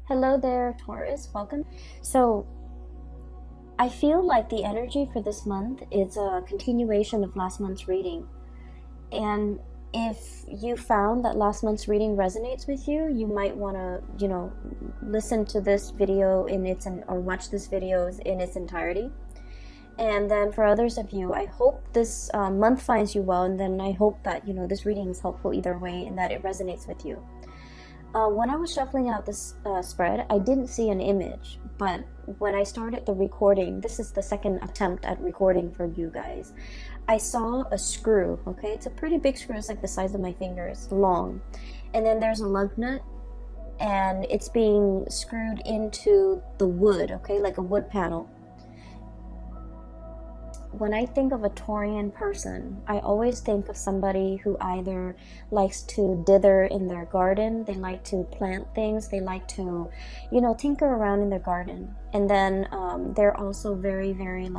Hello there, Taurus. Welcome. So, I feel like the energy for this month is a continuation of last month's reading. And if you found that last month's reading resonates with you, you might want to, listen to this video or watch this video in its entirety. And then for others of you, I hope this month finds you well, and then I hope that, this reading is helpful either way and that it resonates with you. When I was shuffling out this spread, I didn't see an image, but when I started the recording, this is the second attempt at recording for you guys, I saw a screw, okay? It's a pretty big screw, it's like the size of my finger, it's long. And then there's a lug nut, and it's being screwed into the wood, okay? Like a wood panel. When I think of a Taurian person, I always think of somebody who either likes to dither in their garden, they like to plant things, they like to, tinker around in their garden. And then they're also very, very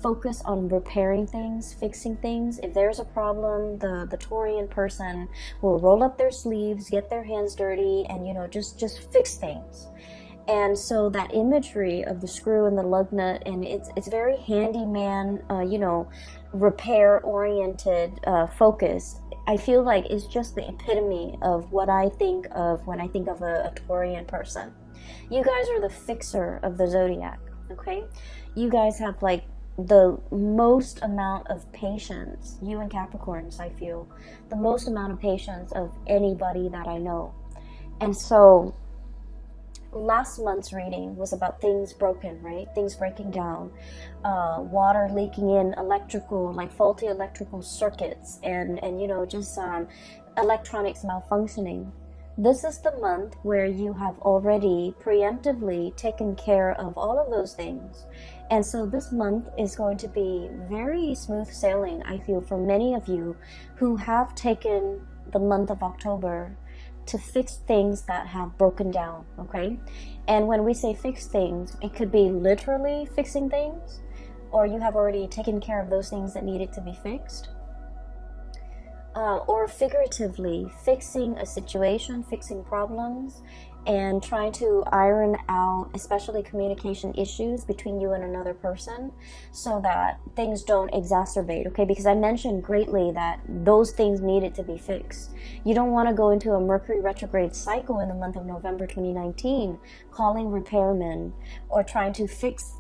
focused on repairing things, fixing things. If there's a problem, the Taurian person will roll up their sleeves, get their hands dirty, and, just fix things. And so that imagery of the screw and the lug nut, and it's very handyman, repair-oriented focus. I feel like it's just the epitome of what I think of when I think of a Taurian person. You guys are the fixer of the zodiac, okay? You guys have the most amount of patience, you and Capricorns, I feel, the most amount of patience of anybody that I know. And so last month's reading was about things broken, right? Things breaking down, water leaking in, faulty electrical circuits, and electronics malfunctioning. This is the month where you have already preemptively taken care of all of those things. And so this month is going to be very smooth sailing, I feel, for many of you who have taken the month of October to fix things that have broken down, okay? And when we say fix things, it could be literally fixing things, or you have already taken care of those things that needed to be fixed, or figuratively fixing a situation, fixing problems, and trying to iron out especially communication issues between you and another person so that things don't exacerbate, okay? Because I mentioned greatly that those things needed to be fixed. You don't want to go into a Mercury retrograde cycle in the month of November 2019 calling repairmen or trying to fix,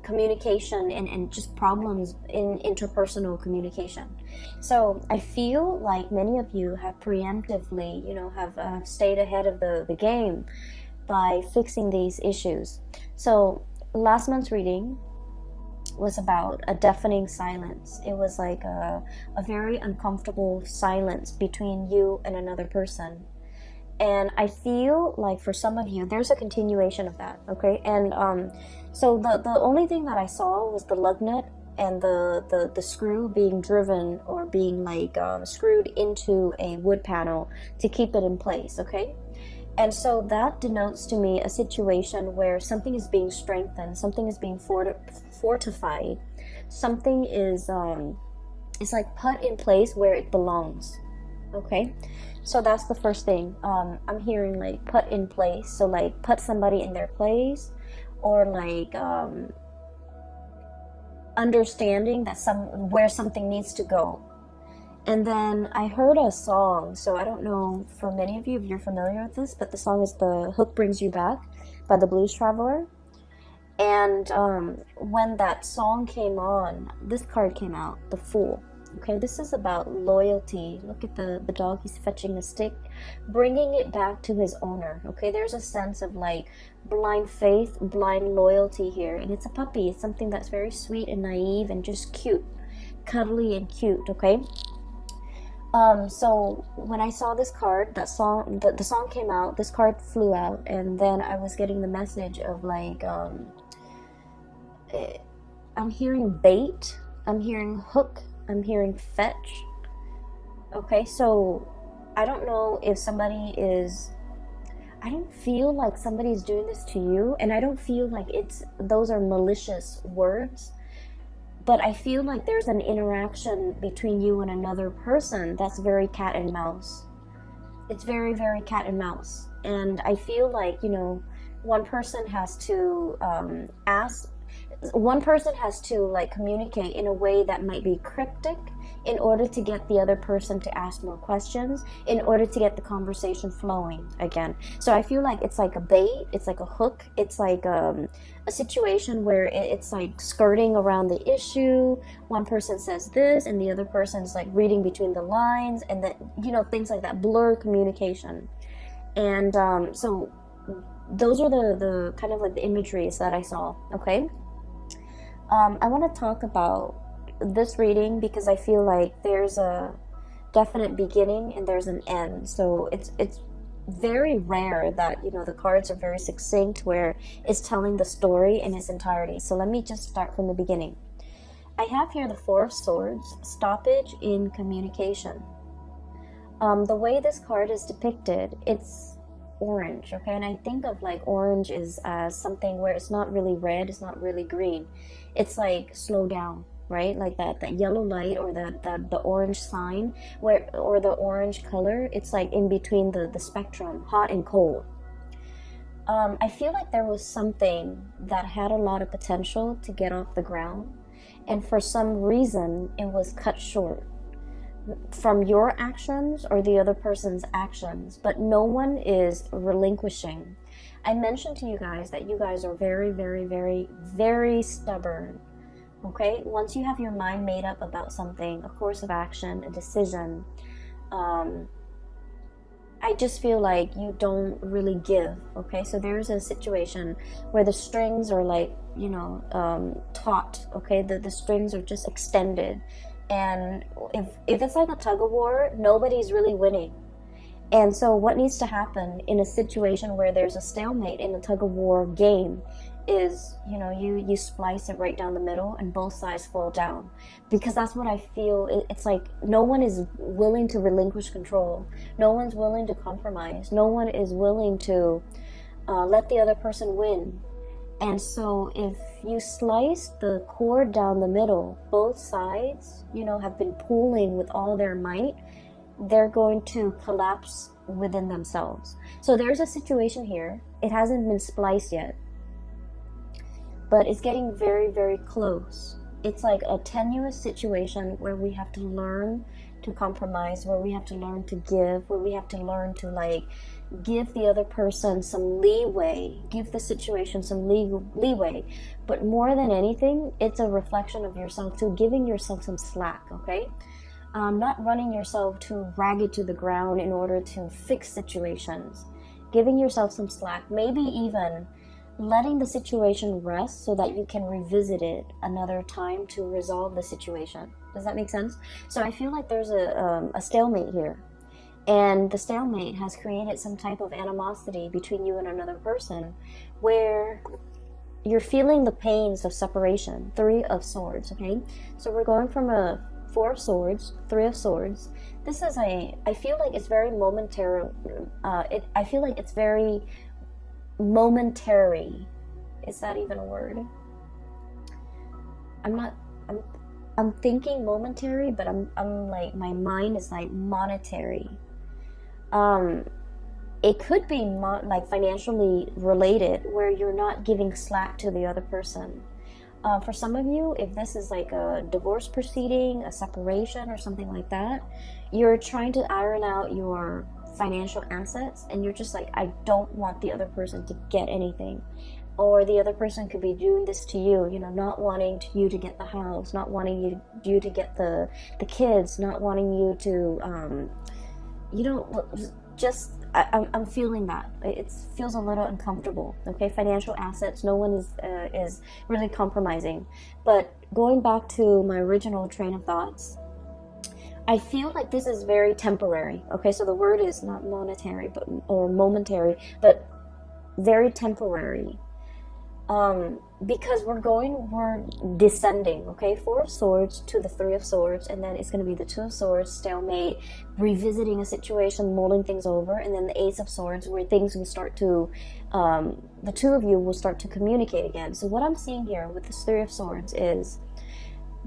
communication and just problems in interpersonal communication. So I feel like many of you have preemptively, have stayed ahead of the game by fixing these issues. So last month's reading was about a deafening silence. It was like a very uncomfortable silence between you and another person. And I feel like for some of you, there's a continuation of that, okay? And so the only thing that I saw was the lug nut and the screw being driven or being screwed into a wood panel to keep it in place, okay? And so that denotes to me a situation where something is being strengthened, something is being fortified, something is put in place where it belongs, okay? So that's the first thing. I'm hearing put in place, so put somebody in their place, or understanding that where something needs to go. And then I heard a song, so I don't know for many of you if you're familiar with this, but the song is "The Hook Brings You Back" by the Blues Traveler. And when that song came on, this card came out, the Fool. Okay, this is about loyalty. Look at the dog, he's fetching a stick, bringing it back to his owner. Okay, there's a sense of blind faith, blind loyalty here. And it's a puppy. It's something that's very sweet and naive and just cute, cuddly and cute, okay? So when I saw this card, that song, the song came out, this card flew out, and then I was getting the message of I'm hearing bait, I'm hearing hook, I'm hearing fetch. Okay, so I don't know if I don't feel like somebody's doing this to you, and I don't feel like those are malicious words, but I feel like there's an interaction between you and another person that's very cat and mouse. it's very, very cat and mouse. And I feel like, you know, one person has to like communicate in a way that might be cryptic in order to get the other person to ask more questions, in order to get the conversation flowing again. So I feel like it's like a bait, it's like a hook, it's like a situation where it's like skirting around the issue. One person says this and the other person's like reading between the lines, and that, you know, things like that, blur communication. And so those are the kind of like the imageries that I saw. Okay, I want to talk about this reading because I feel like there's a definite beginning and there's an end. So it's very rare that, you know, the cards are very succinct where it's telling the story in its entirety. So let me just start from the beginning. I have here the Four of Swords, stoppage in communication. The way this card is depicted, it's orange, okay? And I think of like orange is as something where it's not really red, it's not really green. It's like slow down, right? Like that yellow light, or the orange sign, or the orange color, it's like in between the spectrum, hot and cold. I feel like there was something that had a lot of potential to get off the ground, and for some reason it was cut short from your actions or the other person's actions, but no one is relinquishing. I mentioned to you guys that you guys are very, very, very, very stubborn. Okay, once you have your mind made up about something, a course of action, a decision, I just feel like you don't really give. Okay, so there's a situation where the strings are like, you know, taut. Okay, the strings are just extended, and if it's like a tug of war, nobody's really winning. And so what needs to happen in a situation where there's a stalemate in the tug of war game is, you know, you splice it right down the middle and both sides fall down. Because that's what I feel. It's like no one is willing to relinquish control. No one's willing to compromise. No one is willing to let the other person win. And so if you slice the cord down the middle, both sides, you know, have been pulling with all their might, they're going to collapse within themselves. So there's a situation here. It hasn't been spliced yet, but it's getting very, very close. It's like a tenuous situation where we have to learn to compromise, where we have to learn to give, where we have to learn to like give the other person some leeway, give the situation some leeway. But more than anything, it's a reflection of yourself too, giving yourself some slack, okay? Not running yourself too ragged to the ground in order to fix situations. Giving yourself some slack, maybe even letting the situation rest so that you can revisit it another time to resolve the situation. Does that make sense? So I feel like there's a stalemate here. And the stalemate has created some type of animosity between you and another person where you're feeling the pains of separation. Three of Swords, okay? So we're going from a Four of Swords, Three of Swords. This is I feel like it's very momentary. I feel like it's very momentary. Is that even a word? I'm thinking momentary, but I'm like, my mind is like monetary. It could be like financially related, where you're not giving slack to the other person. For some of you, if this is like a divorce proceeding, a separation or something like that, you're trying to iron out your financial assets, and you're just like, I don't want the other person to get anything. Or the other person could be doing this to you, you know, not wanting you to get the house, not wanting you to get the kids, not wanting you to, you know, just, I'm feeling that. It feels a little uncomfortable, okay? Financial assets, no one is really compromising. But going back to my original train of thoughts, I feel like this is very temporary, okay? So the word is not monetary, or momentary, but very temporary. Because we're descending, okay? Four of Swords to the Three of Swords, and then it's going to be the Two of Swords, stalemate, revisiting a situation, mulling things over, and then the Ace of Swords, where things will start to, the two of you will start to communicate again. So what I'm seeing here with this Three of Swords is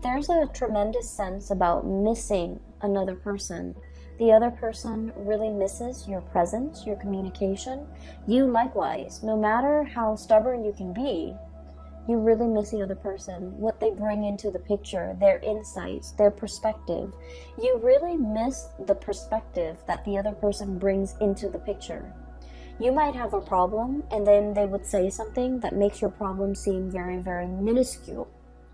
there's a tremendous sense about missing another person. The other person really misses your presence, your communication. You likewise, no matter how stubborn you can be, you really miss the other person, what they bring into the picture, their insights, their perspective. You really miss the perspective that the other person brings into the picture. You might have a problem, and then they would say something that makes your problem seem very, very minuscule.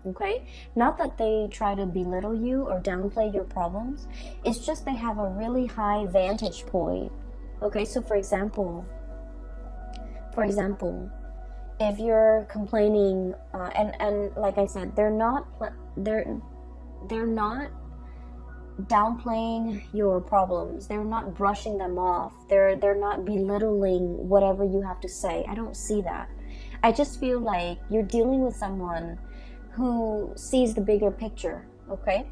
Okay? Not that they try to belittle you or downplay your problems. It's just they have a really high vantage point. Okay, so for example, if you're complaining, and like I said, they're not downplaying your problems. They're not brushing them off. They're not belittling whatever you have to say. I don't see that. I just feel like you're dealing with someone who sees the bigger picture. Okay,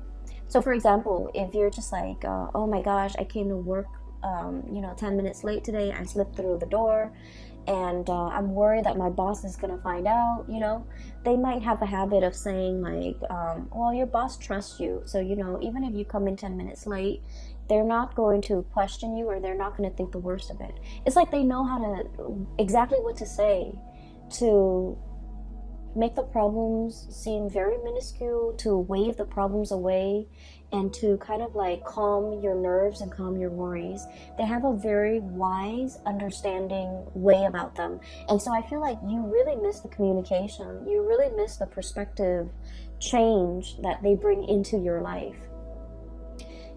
so for example, if you're just like, oh my gosh, I came to work 10 minutes late today, I slipped through the door, and I'm worried that my boss is gonna find out. They might have a habit of saying like, well, your boss trusts you, so even if you come in 10 minutes late, they're not going to question you, or they're not going to think the worst of it. It's like they know how to exactly what to say to make the problems seem very minuscule, to wave the problems away, and to kind of like calm your nerves and calm your worries. They have a very wise, understanding way about them. And so I feel like you really miss the communication. You really miss the perspective change that they bring into your life.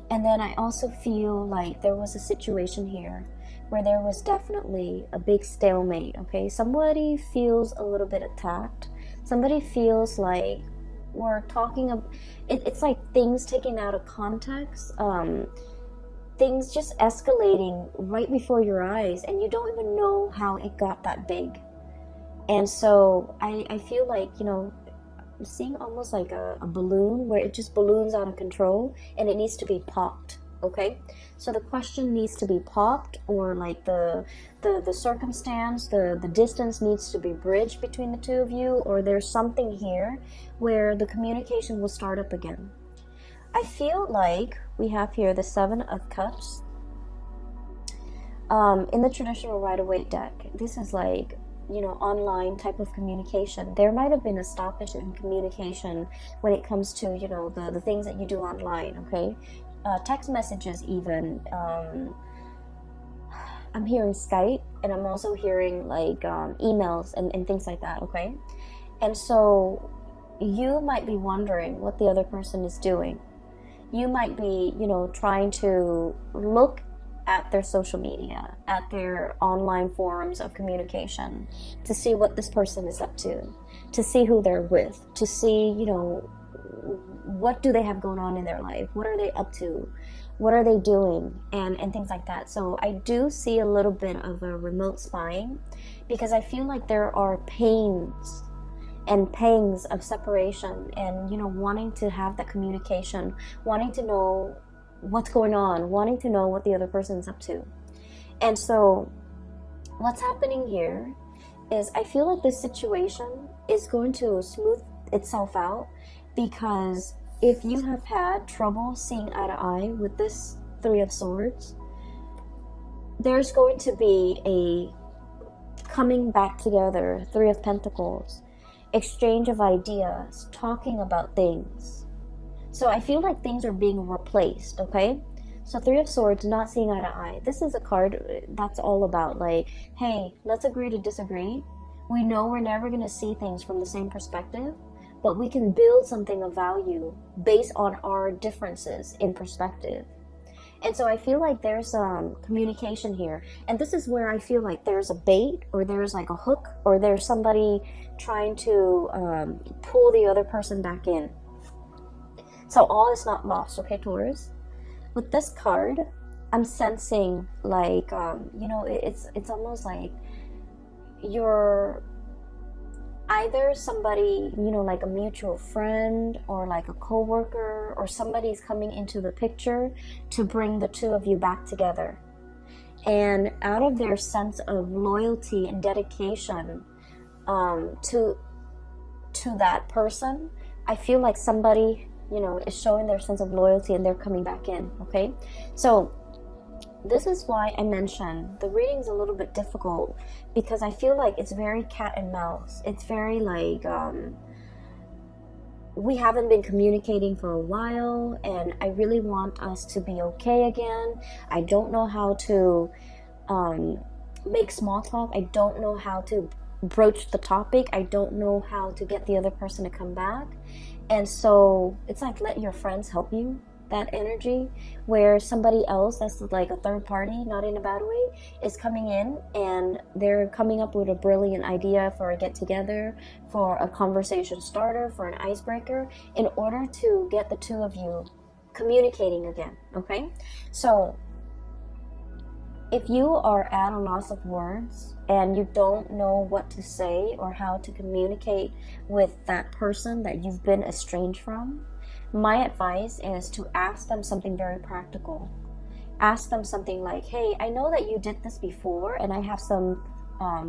And then I also feel like there was a situation here where there was definitely a big stalemate, okay? Somebody feels a little bit attacked. Somebody feels like we're talking about, it's like things taken out of context, things just escalating right before your eyes, and you don't even know how it got that big. And so I feel like, I'm seeing almost like a balloon where it just balloons out of control, and it needs to be popped. Okay, so the question needs to be popped, or like the circumstance, the distance needs to be bridged between the two of you, or there's something here where the communication will start up again. I feel like we have here the 7 of Cups. In the traditional Rider-Waite deck, this is like, online type of communication. There might have been a stoppage in communication when it comes to, the things that you do online, okay? Text messages even. I'm hearing Skype, and I'm also hearing like emails and things like that, okay? And so you might be wondering what the other person is doing. You might be, trying to look at their social media, at their online forums of communication, to see what this person is up to see who they're with, to see, what do they have going on in their life? What are they up to? What are they doing? And things like that. So I do see a little bit of a remote spying, because I feel like there are pains and pangs of separation, and, wanting to have that communication, wanting to know what's going on, wanting to know what the other person is up to. And so what's happening here is I feel like this situation is going to smooth itself out, because if you have had trouble seeing eye to eye with this 3 of Swords, there's going to be a coming back together, 3 of Pentacles, exchange of ideas, talking about things. So I feel like things are being replaced, okay? So 3 of Swords, not seeing eye to eye. This is a card that's all about like, hey, let's agree to disagree. We know we're never going to see things from the same perspective, but we can build something of value based on our differences in perspective. And so I feel like there's communication here. And this is where I feel like there's a bait, or there's like a hook, or there's somebody trying to pull the other person back in. So all is not lost, okay, Taurus? With this card, I'm sensing like, it's almost like you're either somebody, like a mutual friend, or like a coworker, or somebody's coming into the picture to bring the two of you back together. And out of their sense of loyalty and dedication to that person, I feel like somebody, is showing their sense of loyalty, and they're coming back in, okay? So this is why I mentioned the reading's a little bit difficult, because I feel like it's very cat and mouse. It's very like, we haven't been communicating for a while, and I really want us to be okay again. I don't know how to make small talk. I don't know how to broach the topic. I don't know how to get the other person to come back. And so it's like, let your friends help you. That energy where somebody else that's like a third party, not in a bad way, is coming in and they're coming up with a brilliant idea for a get together, for a conversation starter, for an icebreaker, in order to get the two of you communicating again. Okay, so if you are at a loss of words and you don't know what to say or how to communicate with that person that you've been estranged from, my advice is to ask them something very practical. Ask them something like, hey, I know that you did this before and I have some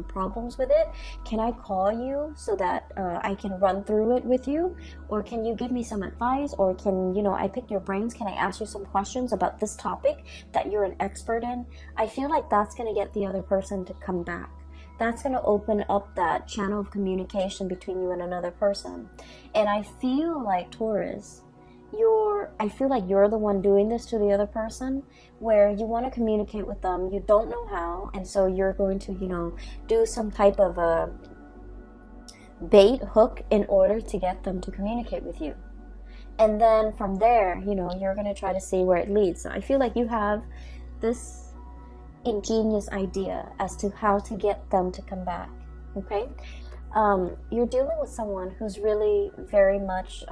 problems with it. Can I call you so that I can run through it with you? Or can you give me some advice? Or can, I pick your brains? Can I ask you some questions about this topic that you're an expert in? I feel like that's going to get the other person to come back. That's going to open up that channel of communication between you and another person. And I feel like, Taurus, I feel like you're the one doing this to the other person, where you want to communicate with them, you don't know how, and so you're going to, do some type of a bait hook in order to get them to communicate with you. And then from there, you're going to try to see where it leads. So I feel like you have this ingenious idea as to how to get them to come back. Okay, you're dealing with someone who's really very much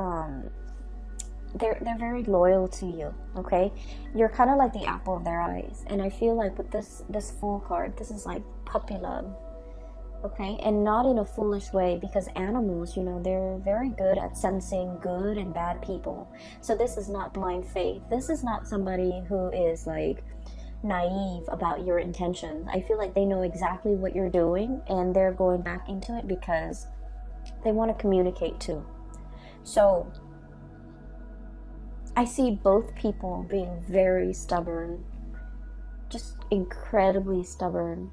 they're very loyal to you. Okay, you're kind of like the apple of their eyes, and I feel like with this Fool card, this is like puppy love. Okay, and not in a foolish way, because animals, they're very good at sensing good and bad people. So this is not blind faith. This is not somebody who is like naive about your intentions. I feel like they know exactly what you're doing, and they're going back into it because they want to communicate too. So I see both people being very stubborn, just incredibly stubborn.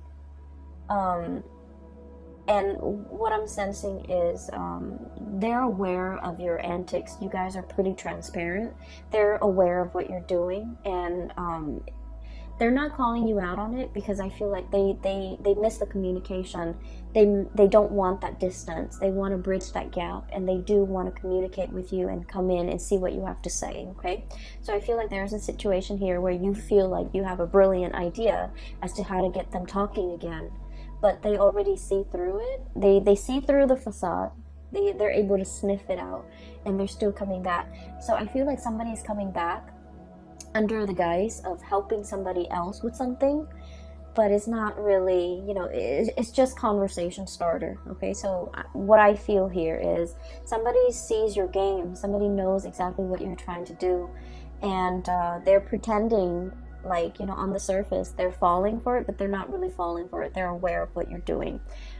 And what I'm sensing is they're aware of your antics. You guys are pretty transparent. They're aware of what you're doing, and they're not calling you out on it, because I feel like they miss the communication. They don't want that distance. They want to bridge that gap, and they do want to communicate with you and come in and see what you have to say. Okay, so I feel like there's a situation here where you feel like you have a brilliant idea as to how to get them talking again, but they already see through it. They see through the facade. They're able to sniff it out, and they're still coming back. So I feel like somebody's coming back under the guise of helping somebody else with something, but it's not really, it's just conversation starter. Okay, so what I feel here is somebody sees your game, somebody knows exactly what you're trying to do, and they're pretending like, on the surface they're falling for it, but they're not really falling for it. They're aware of what you're doing.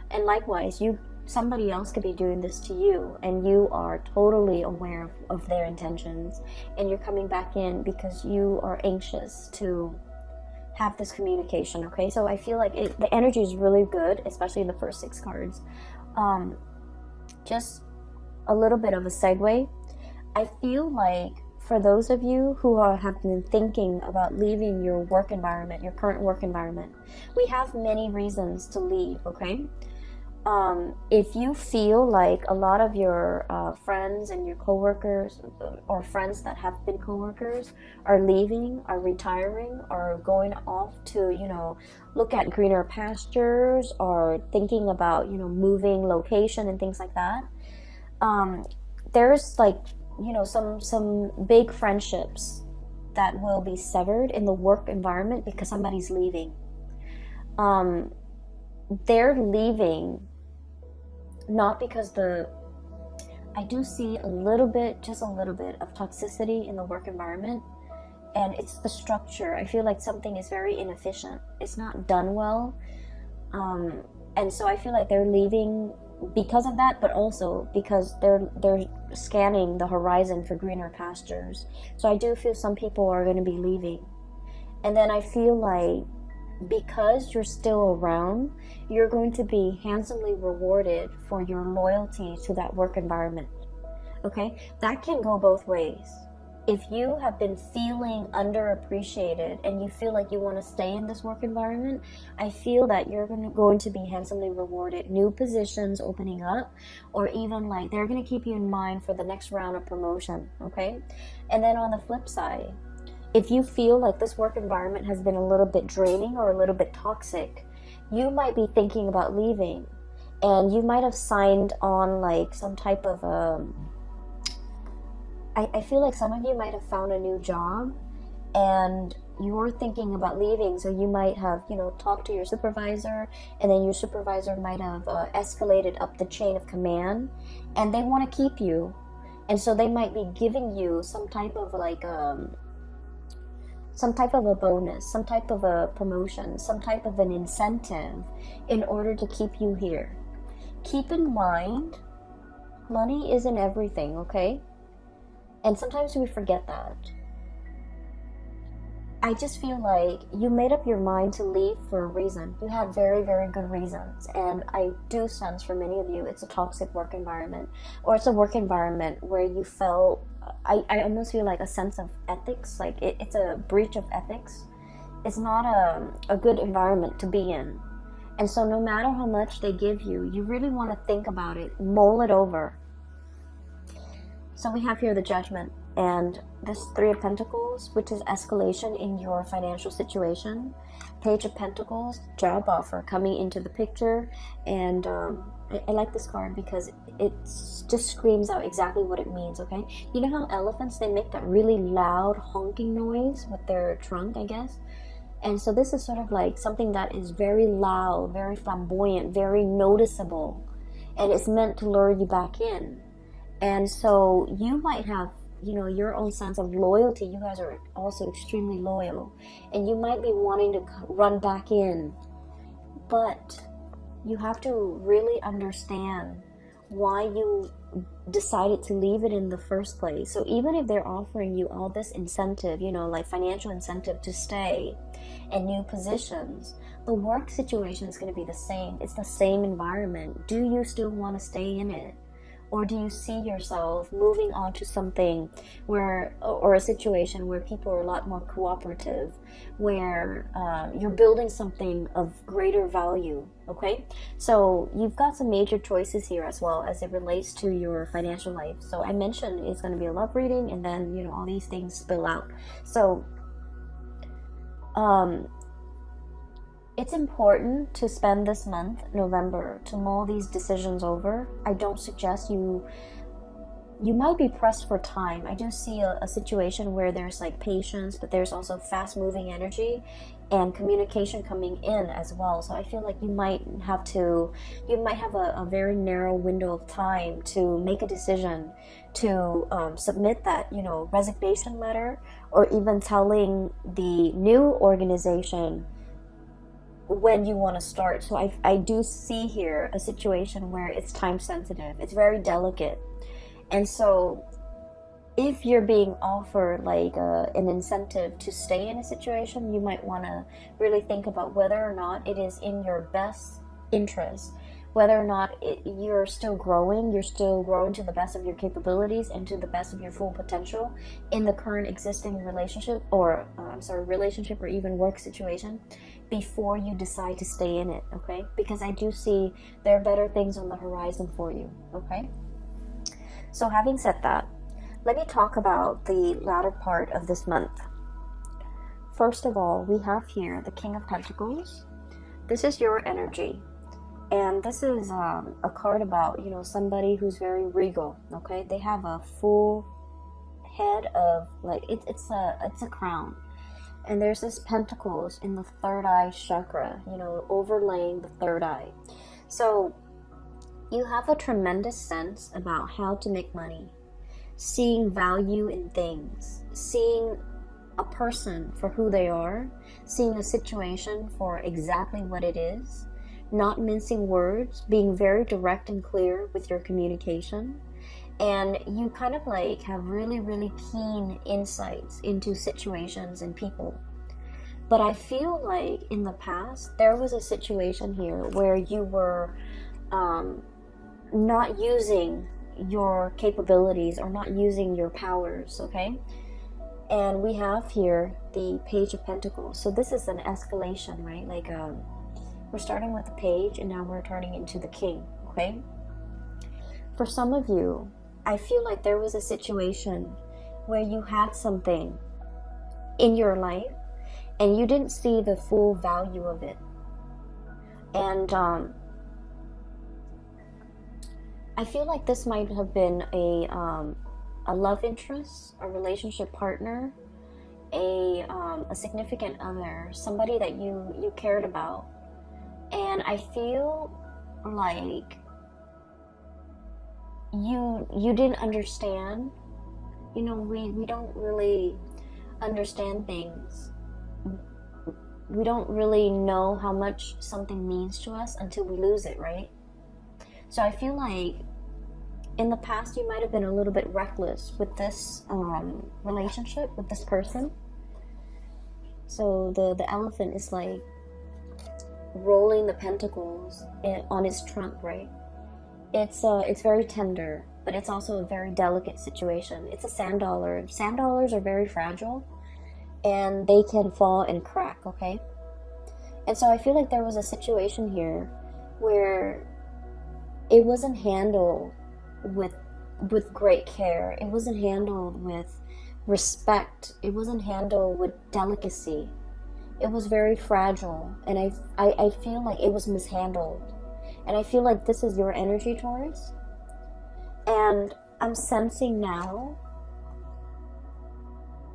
And likewise, somebody else could be doing this to you, and you are totally aware of their intentions, and you're coming back in because you are anxious to have this communication. Okay, so I feel like the energy is really good, especially in the first 6 cards. Just a little bit of a segue. I feel like for those of you who have been thinking about leaving your work environment, your current work environment, we have many reasons to leave. Okay, if you feel like a lot of your friends and your coworkers, or friends that have been coworkers, are leaving, are retiring, are going off to, look at greener pastures, or thinking about, moving location and things like that, there's like, some big friendships that will be severed in the work environment because somebody's leaving. They're leaving not because I do see just a little bit of toxicity in the work environment, and it's the structure. I feel like something is very inefficient. It's not done well, and so I feel like they're leaving because of that, but also because they're scanning the horizon for greener pastures. So I do feel some people are going to be leaving, And then I feel like because you're still around, you're going to be handsomely rewarded for your loyalty to that work environment. Okay, that can go both ways. If you have been feeling underappreciated and you feel like you want to stay in this work environment, I feel that you're going to be handsomely rewarded. New positions opening up, or even like they're going to keep you in mind for the next round of promotion. Okay, and then on the flip side, if you feel like this work environment has been a little bit draining or a little bit toxic, you might be thinking about leaving, and you might have signed on like some type of I feel like some of you might have found a new job and you're thinking about leaving. So you might have, talked to your supervisor, and then your supervisor might have escalated up the chain of command, and they want to keep you. And so they might be giving you some type of like, some type of a bonus, some type of a promotion, some type of an incentive in order to keep you here. Keep in mind, money isn't everything, okay? And sometimes we forget that. I just feel like you made up your mind to leave for a reason. You had very, very good reasons. And I do sense for many of you, it's a toxic work environment. Or it's a work environment where you felt, I almost feel like a sense of ethics. Like it's a breach of ethics. It's not a good environment to be in. And so no matter how much they give you, you really want to think about it, mull it over. So we have here the Judgment, and this Three of Pentacles, which is escalation in your financial situation. Page of Pentacles, job offer coming into the picture. And I like this card because it just screams out exactly what it means, okay? You know how elephants, they make that really loud honking noise with their trunk, I guess? And so this is sort of like something that is very loud, very flamboyant, very noticeable. And it's meant to lure you back in. And so you might have, your own sense of loyalty. You guys are also extremely loyal. And you might be wanting to run back in. But you have to really understand why you decided to leave it in the first place. So even if they're offering you all this incentive, like financial incentive to stay and new positions, the work situation is going to be the same. It's the same environment. Do you still want to stay in it? Or do you see yourself moving on to something or a situation where people are a lot more cooperative, where you're building something of greater value, okay? So you've got some major choices here as well as it relates to your financial life. So I mentioned it's going to be a love reading, and then, all these things spill out. So, it's important to spend this month, November, to mull these decisions over. I don't suggest you might be pressed for time. I do see a situation where there's like patience, but there's also fast moving energy and communication coming in as well. So I feel like you might have a very narrow window of time to make a decision, to submit that, resignation letter, or even telling the new organization when you want to start. So I do see here a situation where it's time sensitive. It's very delicate. And so if you're being offered like an incentive to stay in a situation, you might want to really think about whether or not it is in your best interest, whether or not you're still growing to the best of your capabilities and to the best of your full potential in the current existing relationship or even work situation before you decide to stay in it, okay? Because I do see there are better things on the horizon for you, okay? So having said that, let me talk about the latter part of this month. First of all, we have here the King of Pentacles. This is your energy. And this is a card about, somebody who's very regal, okay? They have a full head of, like, it's a crown. And there's this pentacles in the third eye chakra, overlaying the third eye. So you have a tremendous sense about how to make money, seeing value in things, seeing a person for who they are, seeing a situation for exactly what it is, not mincing words, being very direct and clear with your communication. And you kind of like have really, really keen insights into situations and people. But I feel like in the past, there was a situation here where you were not using your capabilities or not using your powers, okay? And we have here the Page of Pentacles. So this is an escalation, right? Like we're starting with the Page and now we're turning into the King, okay? For some of you, I feel like there was a situation where you had something in your life and you didn't see the full value of it. And I feel like this might have been a love interest, a relationship partner, a significant other, somebody that you cared about. And I feel like you didn't understand. You know, we don't really understand things. We don't really know how much something means to us until we lose it, right? So I feel like in the past you might have been a little bit reckless with this relationship with this person. So the elephant is like rolling the pentacles on its trunk, right? It's very tender, but it's also a very delicate situation. It's a sand dollar. Sand dollars are very fragile and they can fall and crack, okay? And so I feel like there was a situation here where it wasn't handled with great care. It wasn't handled with respect. It wasn't handled with delicacy. It was very fragile, and I feel like it was mishandled. And I feel like this is your energy, Taurus. And I'm sensing now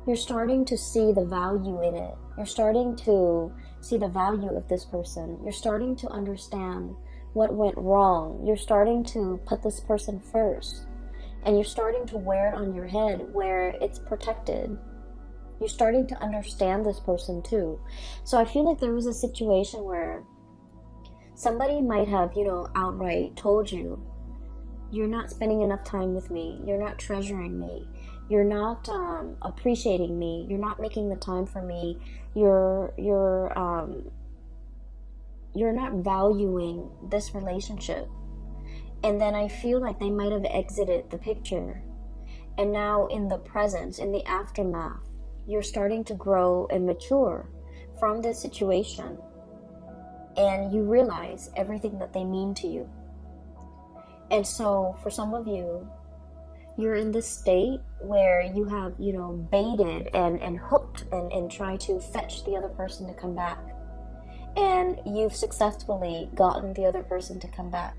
you're starting to see the value in it. You're starting to see the value of this person. You're starting to understand what went wrong. You're starting to put this person first. And you're starting to wear it on your head where it's protected. You're starting to understand this person too. So I feel like there was a situation where somebody might have, outright told you, you're not spending enough time with me. You're not treasuring me. You're not appreciating me. You're not making the time for me. You're not valuing this relationship. And then I feel like they might have exited the picture. And now in the presence, in the aftermath, you're starting to grow and mature from this situation. And you realize everything that they mean to you. And so for some of you, you're in this state where you have, baited and hooked and tried to fetch the other person to come back. And you've successfully gotten the other person to come back.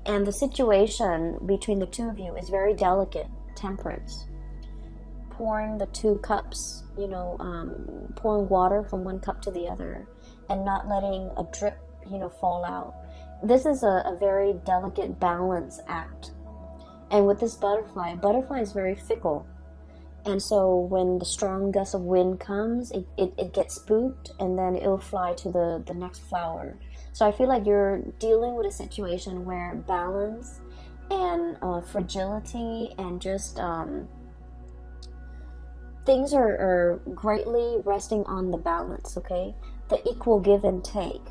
And the situation between the two of you is very delicate, temperance. Pouring the two cups, pouring water from one cup to the other and not letting a drip, fall out. This is a very delicate balance act. And with this butterfly is very fickle. And so when the strong gust of wind comes, it gets spooked and then it'll fly to the next flower. So I feel like you're dealing with a situation where balance and fragility and just things are greatly resting on the balance, okay? The equal give and take.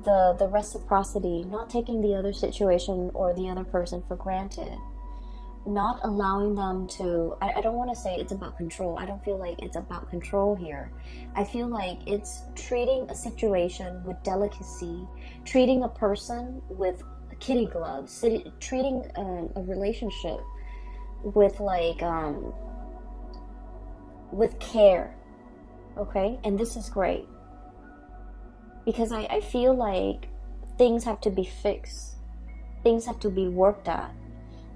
The reciprocity, not taking the other situation or the other person for granted. Not allowing them to, I don't want to say it's about control. I don't feel like it's about control here. I feel like it's treating a situation with delicacy, treating a person with kitty gloves, treating a relationship with with care, okay? And this is great. Because I feel like things have to be fixed. Things have to be worked at.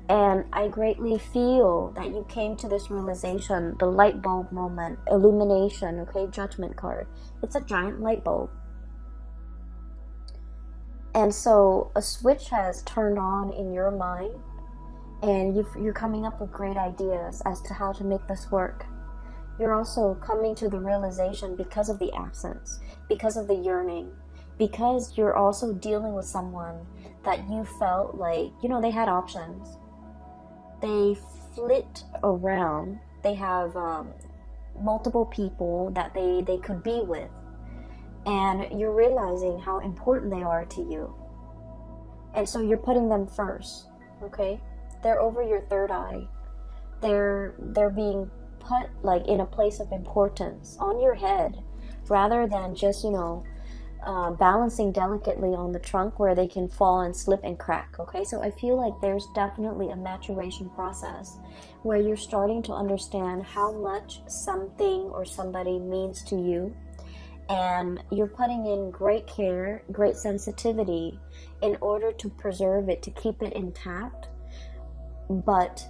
And I greatly feel that you came to this realization, the light bulb moment, illumination, okay, judgment card. It's a giant light bulb. And so a switch has turned on in your mind and you're coming up with great ideas as to how to make this work. You're also coming to the realization because of the absence, because of the yearning, because you're also dealing with someone that you felt like, they had options. They flit around. They have multiple people that they could be with. and you're realizing how important they are to you. And so you're putting them first, okay? They're over your third eye. They're being put like in a place of importance on your head, rather than just, balancing delicately on the trunk where they can fall and slip and crack, okay? So I feel like there's definitely a maturation process where you're starting to understand how much something or somebody means to you, and you're putting in great care, great sensitivity in order to preserve it, to keep it intact. But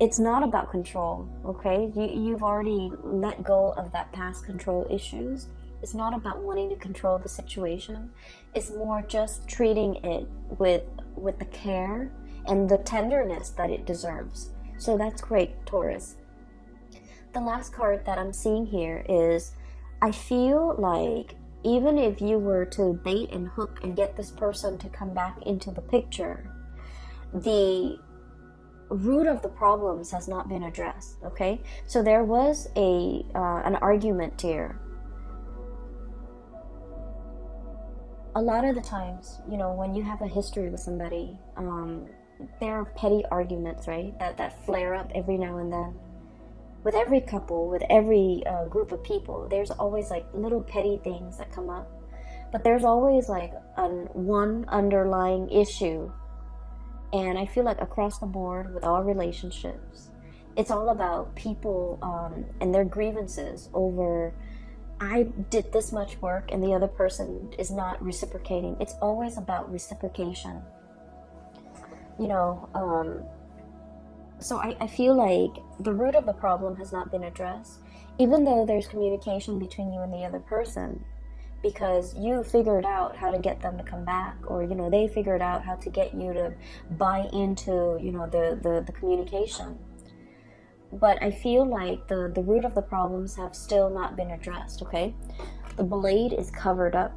it's not about control, okay? You've already let go of that past control issues. It's not about wanting to control the situation. It's more just treating it with the care and the tenderness that it deserves. So that's great, Taurus. The last card that I'm seeing here is, I feel like even if you were to bait and hook and get this person to come back into the picture, the root of the problems has not been addressed, okay? So there was an argument here. A lot of the times, when you have a history with somebody, there are petty arguments, right? That flare up every now and then. With every couple, with every group of people, there's always like little petty things that come up. But there's always like one underlying issue. And I feel like across the board with all relationships, it's all about people and their grievances over, I did this much work and the other person is not reciprocating. It's always about reciprocation. So I feel like the root of the problem has not been addressed, even though there's communication between you and the other person, because you figured out how to get them to come back, or they figured out how to get you to buy into the communication. But I feel like the root of the problems have still not been addressed, okay? The blade is covered up.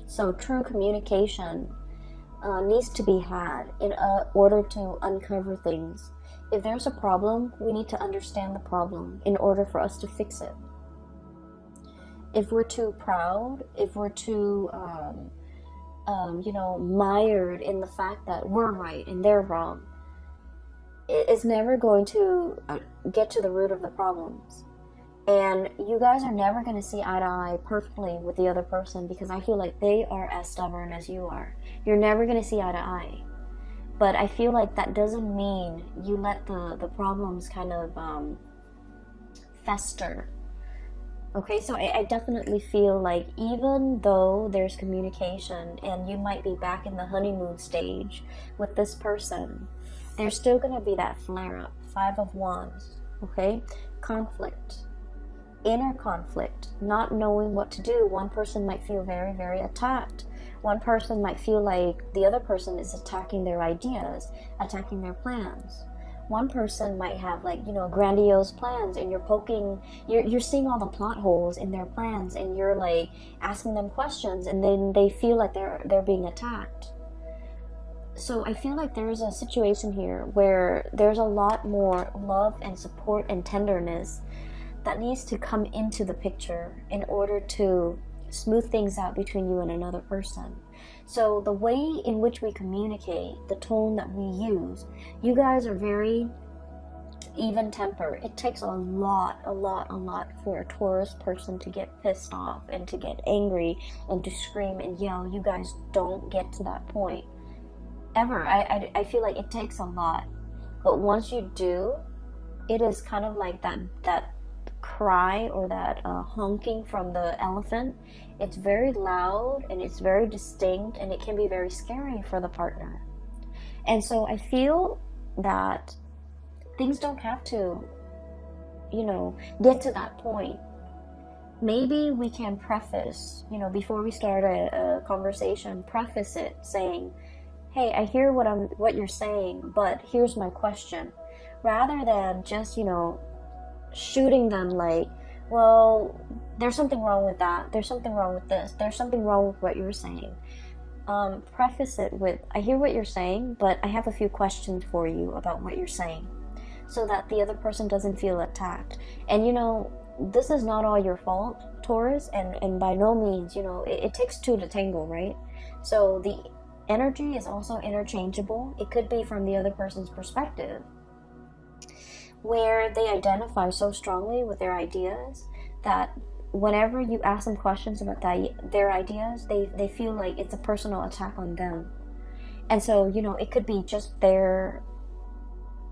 So true communication needs to be had in order to uncover things. If there's a problem, we need to understand the problem in order for us to fix it. If we're too proud, if we're too mired in the fact that we're right and they're wrong, it's never going to get to the root of the problems. And you guys are never going to see eye to eye perfectly with the other person, because I feel like they are as stubborn as you are. You're never going to see eye to eye. But I feel like that doesn't mean you let the problems kind of fester. Okay, so I definitely feel like even though there's communication and you might be back in the honeymoon stage with this person, there's still going to be that flare-up. 5 of Wands, okay? Conflict. Inner conflict. Not knowing what to do. One person might feel very, very attacked. One person might feel like the other person is attacking their ideas, attacking their plans. One person might have grandiose plans, and you're seeing all the plot holes in their plans, and you're like asking them questions, and then they feel like they're being attacked. So I feel like there's a situation here where there's a lot more love and support and tenderness that needs to come into the picture in order to smooth things out between you and another person. So the way in which we communicate, the tone that we use, you guys are very even tempered. It takes a lot for a Taurus person to get pissed off and to get angry and to scream and yell. You guys don't get to that point ever. I feel like it takes a lot, but once you do, it is kind of like that cry or that honking from the elephant. It's very loud and it's very distinct, and it can be very scary for the partner. And so I feel that things don't have to get to that point. Maybe we can preface, before we start a conversation, preface it saying, hey, I hear what you're saying, but here's my question, rather than just shooting them like, well, there's something wrong with that, there's something wrong with this, there's something wrong with what you're saying. Preface it with, I hear what you're saying, but I have a few questions for you about what you're saying, so that the other person doesn't feel attacked. And this is not all your fault. Taurus, and by no means, it takes two to tango, right? So the energy is also interchangeable. It could be from the other person's perspective, where they identify so strongly with their ideas that whenever you ask them questions about their ideas, they feel like it's a personal attack on them. And so, it could be just their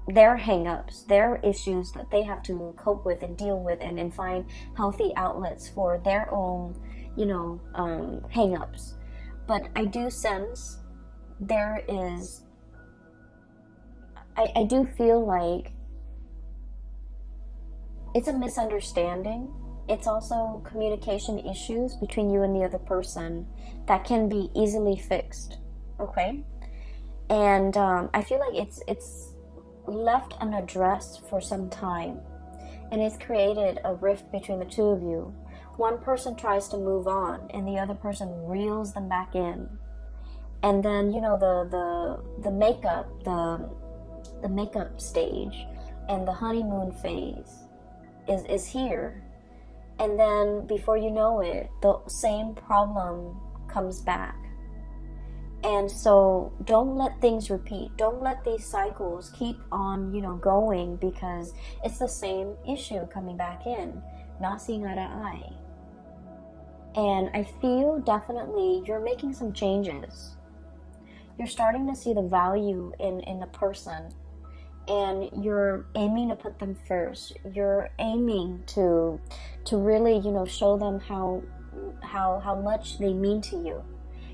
hang-ups, their issues that they have to cope with and deal with, and find healthy outlets for their own, hang-ups. But I do sense there is, I do feel like it's a misunderstanding. It's also communication issues between you and the other person that can be easily fixed, okay? And I feel like it's left unaddressed for some time, and it's created a rift between the two of you. One person tries to move on, and the other person reels them back in. And then, the makeup, the makeup stage and the honeymoon phase is here. And then before you know it, the same problem comes back. And so don't let things repeat. Don't let these cycles keep on, going, because it's the same issue coming back in, not seeing eye to eye. And I feel definitely you're making some changes. You're starting to see the value in the person, and you're aiming to put them first. You're aiming to really, show them how much they mean to you.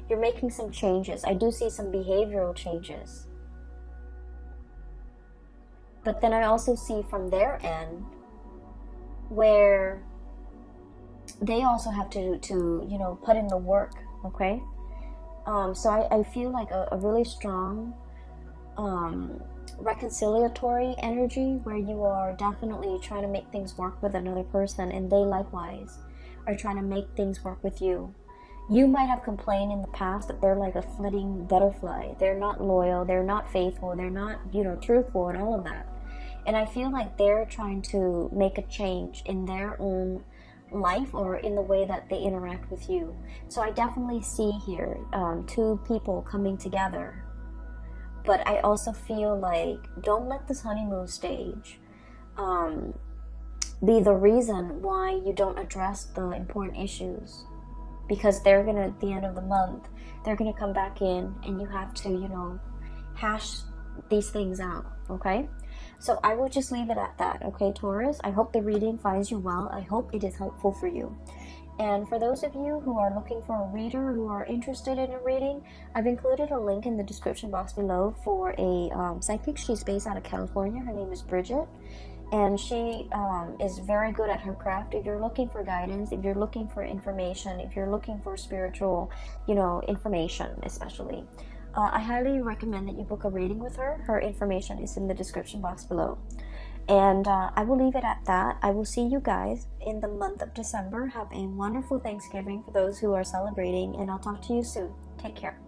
You're making some changes. I do see some behavioral changes. But then I also see from their end where they also have to put in the work, okay? So I feel like a really strong reconciliatory energy, where you are definitely trying to make things work with another person, and they likewise are trying to make things work with you. You might have complained in the past that they're like a flitting butterfly. They're not loyal, they're not faithful, they're not, truthful, and all of that. And I feel like they're trying to make a change in their own life or in the way that they interact with you. So I definitely see here two people coming together. But I also feel like don't let this honeymoon stage be the reason why you don't address the important issues. Because they're gonna, at the end of the month, they're gonna come back in, and you have to, hash these things out, okay? So I will just leave it at that, okay, Taurus? I hope the reading finds you well. I hope it is helpful for you. And for those of you who are looking for a reader, who are interested in a reading, I've included a link in the description box below for a psychic. She's based out of California. Her name is Bridget. And she is very good at her craft. If you're looking for guidance, if you're looking for information, if you're looking for spiritual, information especially, I highly recommend that you book a reading with her. Her information is in the description box below. And I will leave it at that. I will see you guys in the month of December. Have a wonderful Thanksgiving for those who are celebrating, and I'll talk to you soon. Take care.